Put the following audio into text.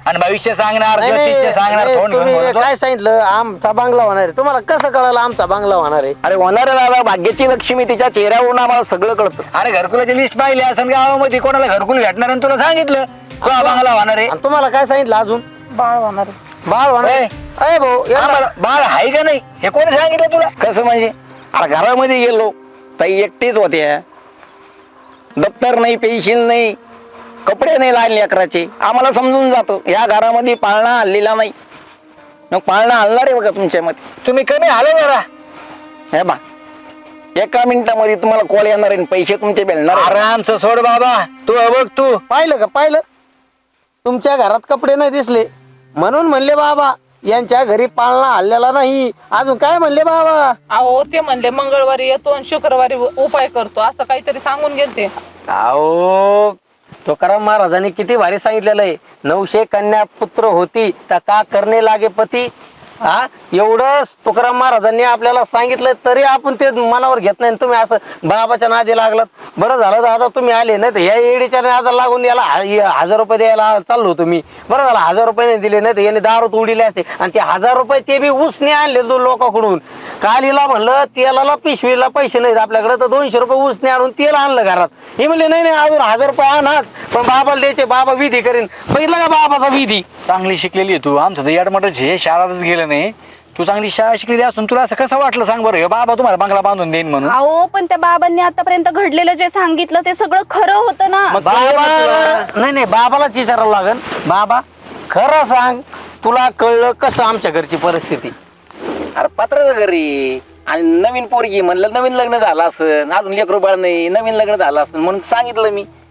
आणि भविष्य सांगणार नाही, ज्योतिष्य सांगणार नाही, तोंड घेऊन तुम्ही बोलतो. काय सांगितलं आमचा बंगला होणार आहे. तुम्हाला कसं कळालं आमचा बंगला होणार आहे? अरे होणार आहे दादा, भाग्याची लक्ष्मी तिच्या चेहऱ्यावरून आम्हाला सगळं कळतं. अरे घरकुलाची लिस्ट पाहिली असं गावामध्ये कोणाला घरकुल भेटणार आणि तुला सांगितलं तुला बंगला होणार आहे. आणि तुम्हाला काय सांगितलं अजून? बाळ होणार आहे. बाळ होणार आहे. अय भाऊ याला- आम्हाला बाळ आहे का नाही हे कोणी सांगितलं तुला? कसं म्हणजे अरे घरामध्ये गेलो ताई एकटीच होत्या, दप्तर नाही, पेन्शन नाही, कपडे नाही लहान लेकराचे. आम्हाला समजून जातं या घरामध्ये पाळणा हल्लेला नाही. मग पाळणा हलणार आहे बघा तुमच्यामध्ये. तुम्ही कमी आलो जरा. हे बा एका मिनिटामध्ये तुम्हाला कॉल येणार आहे, पैसे तुमचे भेटणार आहे. आरामचं सोड बाबा. तू बघ तू पाहिलं का? पाहिलं तुमच्या घरात कपडे नाही दिसले म्हणून म्हणले बाबा यांच्या घरी पाळणा हल्लेला नाही. अजून काय म्हणले बाबा? अहो ते म्हणले मंगळवारी येतो आणि शुक्रवारी उपाय करतो असं काहीतरी सांगून गेलते. अहो तुकाराम महाराजांनी किती भारी सांगितलेलं आहे, 900 कन्या पुत्र होती तर का करणे लागे पती. हा एवढं तुकाराम महाराजांनी आपल्याला सांगितलं तरी आपण ते मनावर घेत नाही. तुम्ही असं बाबाच्या नादी लागलात. बरं झालं दादा तुम्ही आले, नाही तर या येडीच्या नादाला लागून याला 1000 रुपये द्यायला चाललो तुम्ही. बरं झालं 1000 रुपये नाही दिले, नाही तर याने दारू उडीले असते. आणि ते 1000 रुपये ते बी उसने आणले दोन लोकांकडून. काल हिला म्हणलं तेलाला पिशवीला पैसे नाहीत आपल्याकडे, तर 200 रुपये उसने आणून तेल आणलं घरात. हे म्हणले नाही नाही अजून 1000 रुपये आणाच, पण बाबाला द्यायचे, बाबा विधी करीन. बघितलं का बाबाचा विधी? चांगली शिकलेली आहे तू. आमचं तर याडमटच हे शाळातच गेलं नाही. तू चांगली शाळा शिकलेली असून तुला असं कसं वाटलं सांग बरं? हे बाबा तुम्हाला बंगला बांधून देईन म्हणून. अहो पण त्या बाबांनी आतापर्यंत घडलेलं जे सांगितलं ते सगळं खरं होतं ना. मग बाबा नाही नाही बाबालाच विचारावं लागेल. बाबा खरं सांग, तुला कळलं कसं आमच्या घरची परिस्थिती? अरे पत्र घरी आणि नवीन पोरगी म्हणलं नवीन लग्न झालं असं, अजून लेकरू बाळ नाही, नवीन लग्न झालं असं म्हणून सांगितलं मी.